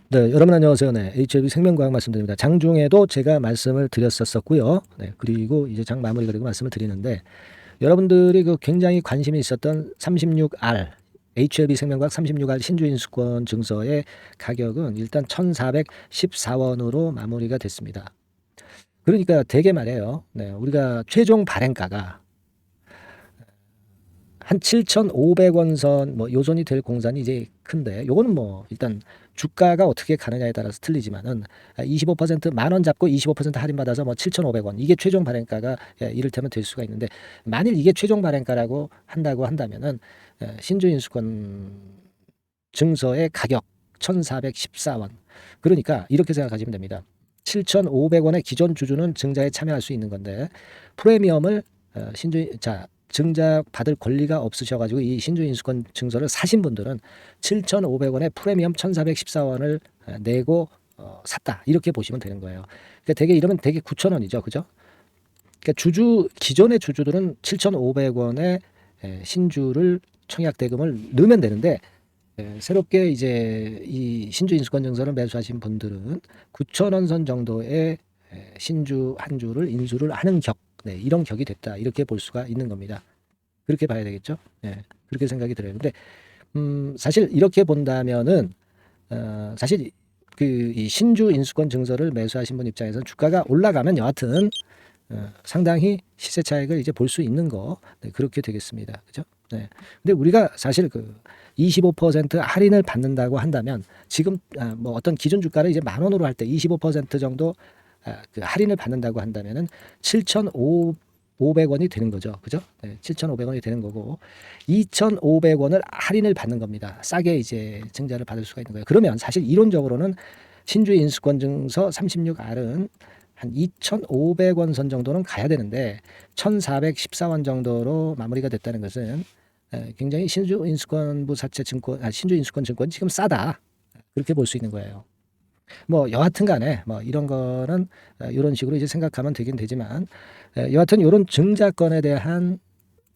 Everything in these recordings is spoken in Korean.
네, 여러분 안녕하세요. 네, HLB 생명과학 말씀드립니다. 장중에도 제가 말씀을 드렸었고요. 네, 그리고 이제 장 마무리 그리고 말씀을 드리는데 여러분들이 그 굉장히 관심이 있었던 36R HLB 생명과학 36R 신주인수권 증서의 가격은 일단 1,414원으로 마무리가 됐습니다. 그러니까 되게 말이에요. 네, 우리가 최종 발행가가 한 7,500원 선 뭐 요선이 될 공산이 이제 큰데 요거는 뭐 일단 주가가 어떻게 가느냐에 따라서 틀리지만은 25% 만 원 잡고 25% 할인받아서 뭐 7,500원 이게 최종 발행가가 이를테면 될 수가 있는데 만일 이게 최종 발행가라고 한다고 한다면은 신주인수권 증서의 가격 1,414원 그러니까 이렇게 생각하시면 됩니다. 7,500원의 기존 주주는 증자에 참여할 수 있는 건데 프리미엄을 증자 받을 권리가 없으셔가지고 이 신주인수권 증서를 사신 분들은 7,500원에 프리미엄 1,414원을 내고 샀다 이렇게 보시면 되는 거예요. 그러니까 되게 이러면 되게 9,000원이죠, 그죠? 그러니까 기존의 주주들은 7,500원에 신주를 청약 대금을 넣으면 되는데 새롭게 이제 이 신주인수권 증서를 매수하신 분들은 9,000원 선 정도의 신주 한 주를 인수를 하는 격, 네, 이런 격이 됐다 이렇게 볼 수가 있는 겁니다. 그렇게 봐야 되겠죠. 네, 그렇게 생각이 들어요. 근데 사실 이렇게 본다면은 사실 그 이 신주 인수권 증서를 매수하신 분 입장에서는 주가가 올라가면 여하튼 상당히 시세 차익을 이제 볼 수 있는 거 네, 그렇게 되겠습니다. 그죠? 네. 근데 우리가 사실 그 25% 할인을 받는다고 한다면 지금 뭐 어떤 기준 주가를 이제 만 원으로 할 때 25% 정도 그 할인을 받는다고 한다면은 7,500원이 되는 거죠. 그죠? 네, 7,500원이 되는 거고 2,500원을 할인을 받는 겁니다. 싸게 이제 증자를 받을 수가 있는 거예요. 그러면 사실 이론적으로는 신주 인수권 증서 36R은 한 2,500원 선 정도는 가야 되는데 1,414원 정도로 마무리가 됐다는 것은 굉장히 신주 인수권 증권 지금 싸다 그렇게 볼 수 있는 거예요. 뭐 여하튼 간에 뭐 이런 거는 이런 식으로 이제 생각하면 되긴 되지만 여하튼 이런 증자권에 대한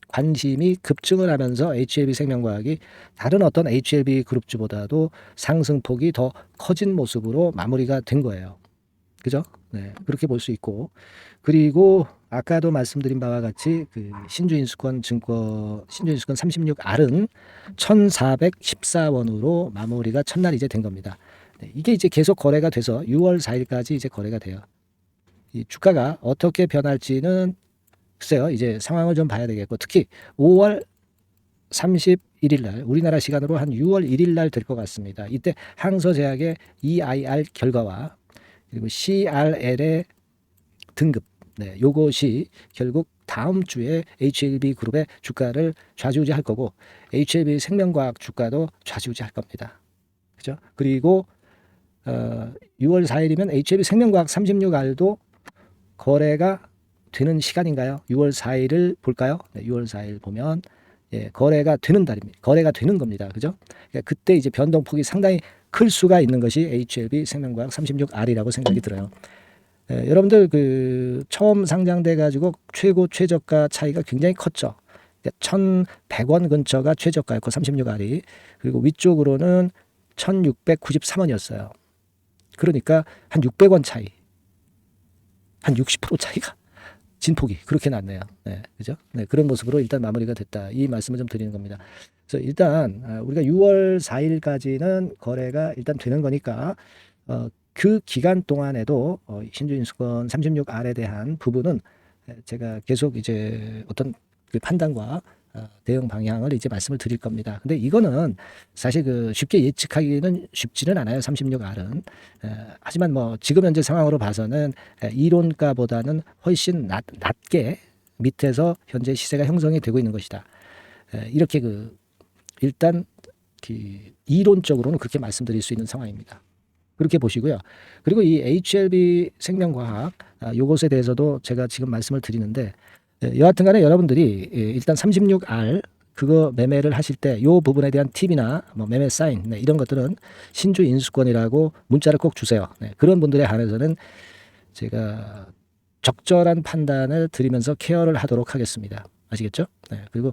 관심이 급증을 하면서 HLB 생명과학이 다른 어떤 HLB 그룹주보다도 상승폭이 더 커진 모습으로 마무리가 된 거예요. 그죠? 네, 그렇게 볼 수 있고 그리고 아까도 말씀드린 바와 같이 그 신주인수권 36R은 1,414원으로 마무리가 첫날 이제 된 겁니다. 네, 이게 이제 계속 거래가 돼서 6월 4일까지 이제 거래가 돼요. 이 주가가 어떻게 변할지는 글쎄요, 이제 상황을 좀 봐야 되겠고 특히 5월 31일 날 우리나라 시간으로 한 6월 1일 날 될 것 같습니다. 이때 항서제약의 EIR 결과와 그리고 CRL의 등급, 네, 요것이 결국 다음 주에 HLB 그룹의 주가를 좌지우지할 거고 HLB 생명과학 주가도 좌지우지할 겁니다. 그죠? 그리고 6월 4일이면 HLB 생명과학 36R도 거래가 되는 시간인가요? 6월 4일을 볼까요? 네, 6월 4일 보면 거래가 되는 달입니다. 거래가 되는 겁니다. 그죠? 그러니까 그때 이제 변동폭이 상당히 클 수가 있는 것이 HLB 생명과학 36R이라고 생각이 들어요. 여러분들 그 처음 상장돼 가지고 최저가 차이가 굉장히 컸죠. 1,100원 근처가 최저가였고 36R이 그리고 위쪽으로는 1,693원이었어요. 그러니까 한 600원 차이, 한 60% 차이가 진폭이 그렇게 났네요. 네, 그죠? 네, 그런 모습으로 일단 마무리가 됐다. 이 말씀을 좀 드리는 겁니다. 그래서 일단 우리가 6월 4일까지는 거래가 일단 되는 거니까 그 기간 동안에도 신주인수권 36R에 대한 부분은 제가 계속 이제 어떤 그 판단과 대응 방향을 이제 말씀을 드릴 겁니다. 근데 이거는 사실 그 쉽게 예측하기는 쉽지는 않아요. 36R은. 하지만 뭐 지금 현재 상황으로 봐서는 이론가보다는 훨씬 낮게 밑에서 현재 시세가 형성이 되고 있는 것이다. 이렇게 그 일단 그 이론적으로는 그렇게 말씀드릴 수 있는 상황입니다. 그렇게 보시고요. 그리고 이 HLB 생명과학 요것에 대해서도 제가 지금 말씀을 드리는데 여하튼 간에 여러분들이 일단 36R 그거 매매를 하실 때 요 부분에 대한 팁이나 뭐 매매 사인 네, 이런 것들은 신주 인수권이라고 문자를 꼭 주세요. 네, 그런 분들에 한해서는 제가 적절한 판단을 드리면서 케어를 하도록 하겠습니다. 아시겠죠? 네, 그리고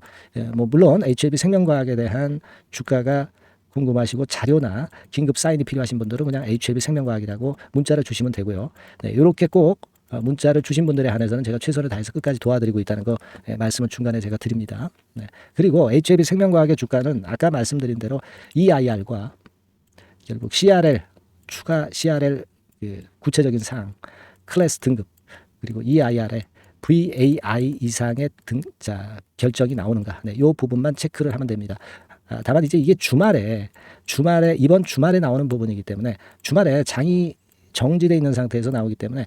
뭐 물론 HLB 생명과학에 대한 주가가 궁금하시고 자료나 긴급 사인이 필요하신 분들은 그냥 HLB 생명과학이라고 문자를 주시면 되고요. 네, 이렇게 꼭 문자를 주신 분들에 한해서는 제가 최선을 다해서 끝까지 도와드리고 있다는 거 말씀을 중간에 제가 드립니다. 네. 그리고 HLB 생명과학의 주가는 아까 말씀드린 대로 EIR과 결국 CRL, 추가 CRL 구체적인 사항, 클래스 등급, 그리고 EIR에 VAI 이상의 결정이 나오는가. 네, 이 부분만 체크를 하면 됩니다. 다만 이제 이게 이번 주말에 나오는 부분이기 때문에 주말에 장이 정지되어 있는 상태에서 나오기 때문에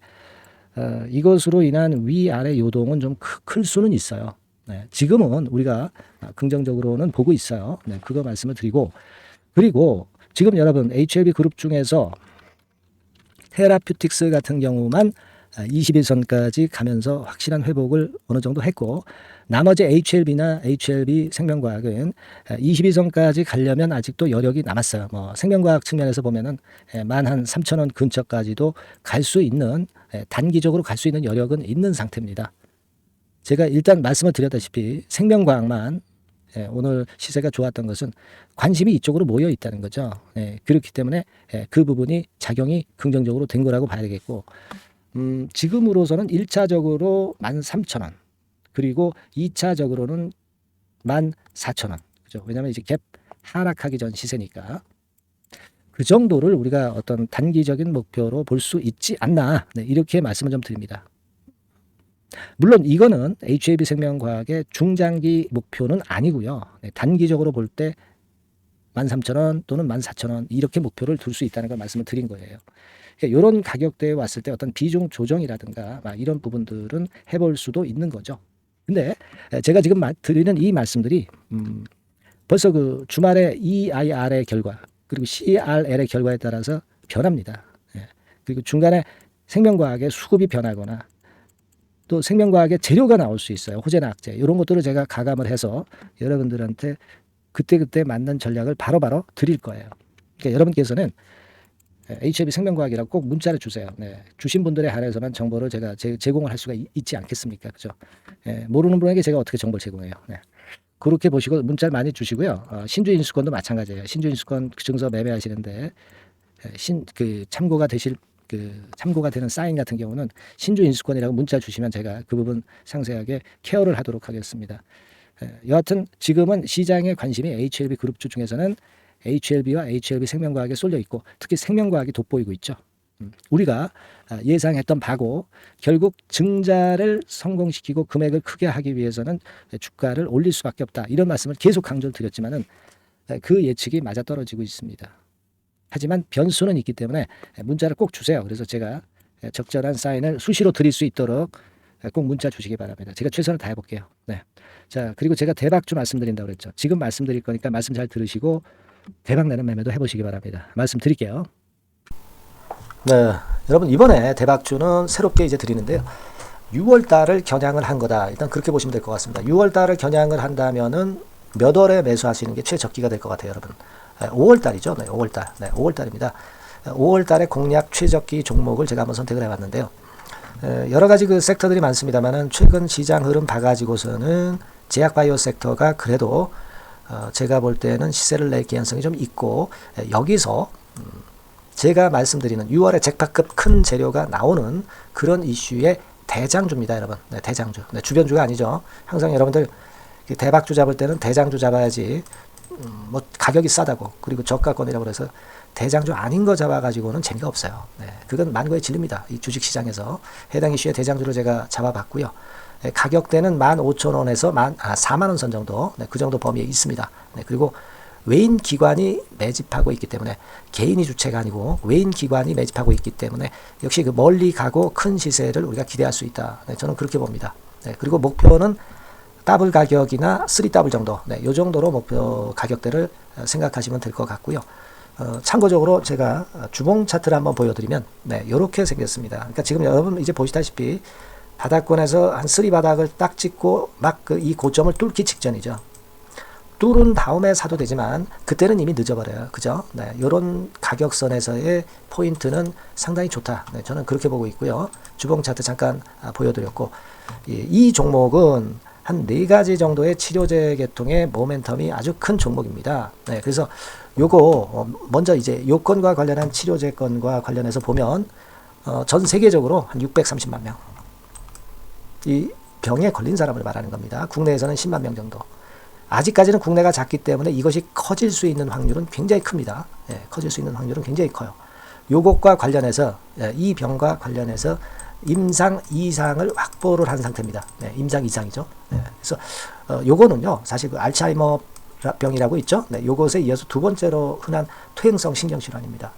이것으로 인한 위아래 요동은 좀 클 수는 있어요. 네, 지금은 우리가 긍정적으로는 보고 있어요. 네, 그거 말씀을 드리고, 그리고 지금 여러분 HLB 그룹 중에서 테라퓨틱스 같은 경우만 21선까지 가면서 확실한 회복을 어느 정도 했고, 나머지 HLB나 HLB 생명과학은 22선까지 가려면 아직도 여력이 남았어요. 뭐 생명과학 측면에서 보면은 13,000원 근처까지도 갈 수 있는, 단기적으로 갈 수 있는 여력은 있는 상태입니다. 제가 일단 말씀을 드렸다시피 생명과학만 오늘 시세가 좋았던 것은 관심이 이쪽으로 모여 있다는 거죠. 그렇기 때문에 그 부분이 작용이 긍정적으로 된 거라고 봐야 되겠고, 지금으로서는 1차적으로 13,000원, 그리고 2차적으로는 14,000원. 그죠? 왜냐하면 이제 갭 하락하기 전 시세니까. 그 정도를 우리가 어떤 단기적인 목표로 볼 수 있지 않나. 네, 이렇게 말씀을 좀 드립니다. 물론 이거는 HLB 생명과학의 중장기 목표는 아니고요. 네, 단기적으로 볼 때 13,000원 또는 14,000원 이렇게 목표를 둘 수 있다는 걸 말씀을 드린 거예요. 그러니까 이런 가격대에 왔을 때 어떤 비중 조정이라든가 이런 부분들은 해볼 수도 있는 거죠. 근데 제가 지금 드리는 이 말씀들이 벌써 그 주말에 EIR의 결과 그리고 CRL의 결과에 따라서 변합니다. 그리고 중간에 생명과학의 수급이 변하거나 또 생명과학의 재료가 나올 수 있어요. 호재나 악재 이런 것들을 제가 가감을 해서 여러분들한테 그때그때 맞는 전략을 바로바로 드릴 거예요. 그러니까 여러분께서는 HLB 생명과학이라고 꼭 문자를 주세요. 네. 주신 분들에 한해서만 정보를 제가 제공을 할 수가 있지 않겠습니까? 그죠? 모르는 분에게 제가 어떻게 정보를 제공해요. 네. 그렇게 보시고 문자를 많이 주시고요. 신주인수권도 마찬가지예요. 신주인수권 증서 매매하시는데 참고가 되는 사인 같은 경우는 신주인수권이라고 문자 주시면 제가 그 부분 상세하게 케어를 하도록 하겠습니다. 여하튼 지금은 시장의 관심이 HLB 그룹주 중에서는 HLB와 HLB 생명과학에 쏠려 있고 특히 생명과학이 돋보이고 있죠. 우리가 예상했던 바고 결국 증자를 성공시키고 금액을 크게 하기 위해서는 주가를 올릴 수밖에 없다. 이런 말씀을 계속 강조를 드렸지만은 그 예측이 맞아떨어지고 있습니다. 하지만 변수는 있기 때문에 문자를 꼭 주세요. 그래서 제가 적절한 사인을 수시로 드릴 수 있도록 꼭 문자 주시기 바랍니다. 제가 최선을 다해 볼게요. 네. 자, 그리고 제가 대박주 말씀드린다고 그랬죠. 지금 말씀드릴 거니까 말씀 잘 들으시고 대박 내는 매매도 해보시기 바랍니다. 말씀드릴게요. 네, 여러분 이번에 대박주는 새롭게 이제 드리는데요. 6월 달을 겨냥을 한 거다. 일단 그렇게 보시면 될 것 같습니다. 6월 달을 겨냥을 한다면은 몇 월에 매수하시는 게 최적기가 될 것 같아요, 여러분. 5월 달이죠. 네, 5월 달. 네, 5월 달입니다. 5월 달에 공략 최적기 종목을 제가 한번 선택을 해봤는데요. 여러 가지 그 섹터들이 많습니다만은 최근 시장 흐름 봐가지고서는 제약바이오 섹터가 그래도 제가 볼 때는 시세를 낼 개연성이 좀 있고 여기서 제가 말씀드리는 6월에 잭팟급 큰 재료가 나오는 그런 이슈의 대장주입니다, 여러분. 네, 대장주. 네, 주변주가 아니죠. 항상 여러분들 대박주 잡을 때는 대장주 잡아야지 뭐 가격이 싸다고 그리고 저가권이라고 해서 대장주 아닌 거 잡아가지고는 재미가 없어요. 네, 그건 만고의 진리입니다. 이 주식시장에서 해당 이슈의 대장주를 제가 잡아봤고요. 네, 가격대는 15,000원에서 4만원 선 정도, 네, 그 정도 범위에 있습니다. 네, 그리고 외인 기관이 매집하고 있기 때문에 개인이 주체가 아니고 외인 기관이 매집하고 있기 때문에 역시 그 멀리 가고 큰 시세를 우리가 기대할 수 있다. 네, 저는 그렇게 봅니다. 네, 그리고 목표는 더블 가격이나 3더블 정도, 네, 요 정도로 목표 가격대를 생각하시면 될 것 같고요. 참고적으로 제가 주봉 차트를 한번 보여드리면 네, 이렇게 생겼습니다. 그러니까 지금 여러분 이제 보시다시피 바닥권에서 한 3바닥을 딱 찍고 막 이 고점을 뚫기 직전이죠. 뚫은 다음에 사도 되지만 그때는 이미 늦어버려요. 그죠? 네, 이런 가격선에서의 포인트는 상당히 좋다. 네, 저는 그렇게 보고 있고요. 주봉 차트 잠깐 보여드렸고 이 종목은 한 4가지 정도의 치료제 계통의 모멘텀이 아주 큰 종목입니다. 네, 그래서 요거 먼저 이제 요건과 관련한 치료제건과 관련해서 보면 전 세계적으로 한 630만 명. 이 병에 걸린 사람을 말하는 겁니다. 국내에서는 10만 명 정도. 아직까지는 국내가 작기 때문에 이것이 커질 수 있는 확률은 굉장히 큽니다. 예, 커질 수 있는 확률은 굉장히 커요. 요것과 관련해서 이 병과 관련해서 임상 이상을 확보를 한 상태입니다. 네, 임상 이상이죠. 네, 그래서 요거는요 사실 그 알츠하이머 병이라고 있죠. 네, 요것에 이어서 두 번째로 흔한 퇴행성 신경질환입니다.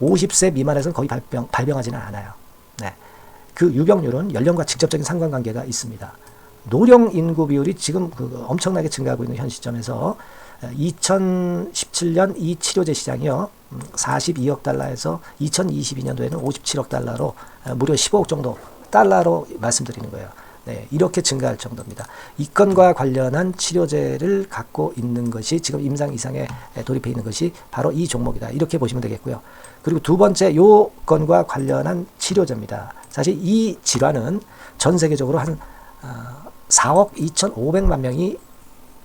50세 미만에서는 거의 발병하지는 않아요. 네, 그 유병률은 연령과 직접적인 상관관계가 있습니다. 노령 인구 비율이 지금 엄청나게 증가하고 있는 현 시점에서 2017년 이 치료제 시장이요 42억 달러에서 2022년도에는 57억 달러로 무려 15억 정도 달러로 말씀드리는 거예요. 네, 이렇게 증가할 정도입니다. 이 건과 관련한 치료제를 갖고 있는 것이 지금 임상 이상에 돌입해 있는 것이 바로 이 종목이다. 이렇게 보시면 되겠고요. 그리고 두 번째 요 건과 관련한 치료제입니다. 사실 이 질환은 전 세계적으로 한 4억 2,500만 명이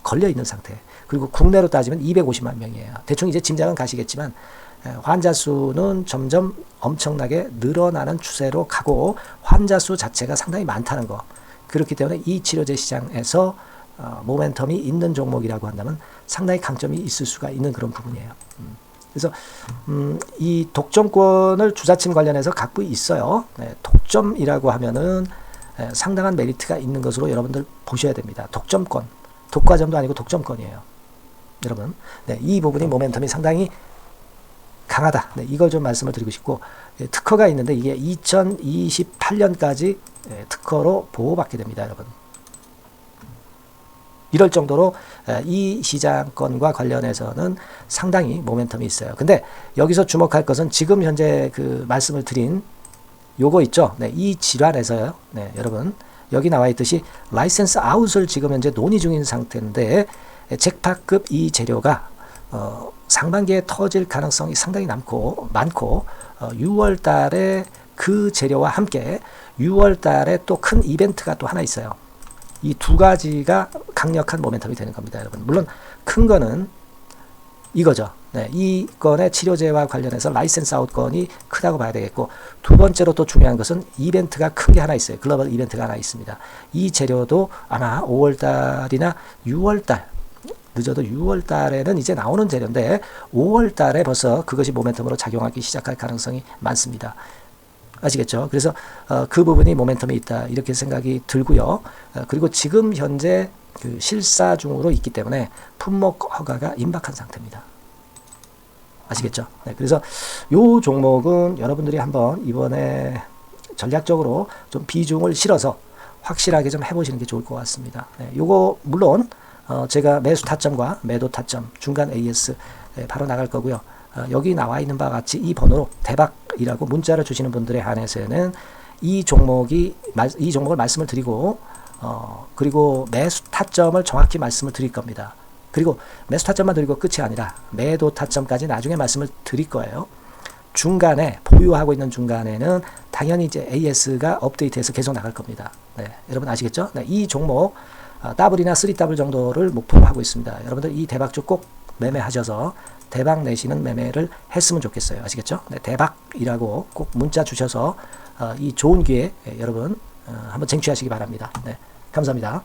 걸려 있는 상태. 그리고 국내로 따지면 250만 명이에요. 대충 이제 짐작은 가시겠지만 환자 수는 점점 엄청나게 늘어나는 추세로 가고 환자 수 자체가 상당히 많다는 거. 그렇기 때문에 이 치료제 시장에서 모멘텀이 있는 종목이라고 한다면 상당히 강점이 있을 수가 있는 그런 부분이에요. 그래서 이 독점권을 주사침 관련해서 갖고 있어요. 네, 독점이라고 하면은 상당한 메리트가 있는 것으로 여러분들 보셔야 됩니다. 독점권, 독과점도 아니고 독점권이에요. 여러분, 네, 이 부분이 모멘텀이 상당히 강하다. 네, 이걸 좀 말씀을 드리고 싶고 특허가 있는데 이게 2028년까지 특허로 보호받게 됩니다, 여러분. 이럴 정도로 이 시장권과 관련해서는 상당히 모멘텀이 있어요. 근데 여기서 주목할 것은 지금 현재 그 말씀을 드린 요거 있죠. 네, 이 질환에서요. 네, 여러분 여기 나와 있듯이 라이센스 아웃을 지금 현재 논의 중인 상태인데 잭팟급 이 재료가 상반기에 터질 가능성이 상당히 많고 6월 달에 그 재료와 함께 6월 달에 또 큰 이벤트가 또 하나 있어요. 이 두 가지가 강력한 모멘텀이 되는 겁니다, 여러분. 물론 큰 거는 이거죠. 네, 이 건의 치료제와 관련해서 라이센스 아웃 건이 크다고 봐야 되겠고 두 번째로 또 중요한 것은 이벤트가 큰 게 하나 있어요. 글로벌 이벤트가 하나 있습니다. 이 재료도 아마 5월 달이나 6월 달 늦어도 6월 달에는 이제 나오는 재료인데 5월 달에 벌써 그것이 모멘텀으로 작용하기 시작할 가능성이 많습니다. 아시겠죠? 그래서 그 부분이 모멘텀이 있다 이렇게 생각이 들고요. 그리고 지금 현재 그 실사 중으로 있기 때문에 품목 허가가 임박한 상태입니다. 아시겠죠? 네, 그래서 요 종목은 여러분들이 한번 이번에 전략적으로 좀 비중을 실어서 확실하게 좀 해보시는 게 좋을 것 같습니다. 네, 요거 물론 제가 매수 타점과 매도 타점 중간 AS 바로 나갈 거고요. 여기 나와 있는 바와 같이 이 번호로 대박이라고 문자를 주시는 분들에 한해서는 이 종목을 말씀을 드리고 그리고 매수 타점을 정확히 말씀을 드릴 겁니다. 그리고 매수 타점만 드리고 끝이 아니라 매도 타점까지 나중에 말씀을 드릴 거예요. 중간에 보유하고 있는 중간에는 당연히 이제 AS가 업데이트해서 계속 나갈 겁니다. 네, 여러분 아시겠죠? 네, 이 종목 더블이나 3더블 정도를 목표로 하고 있습니다. 여러분들 이 대박주 꼭 매매하셔서 대박 내시는 매매를 했으면 좋겠어요. 아시겠죠? 네, 대박이라고 꼭 문자 주셔서 이 좋은 기회 여러분 한번 쟁취하시기 바랍니다. 네, 감사합니다.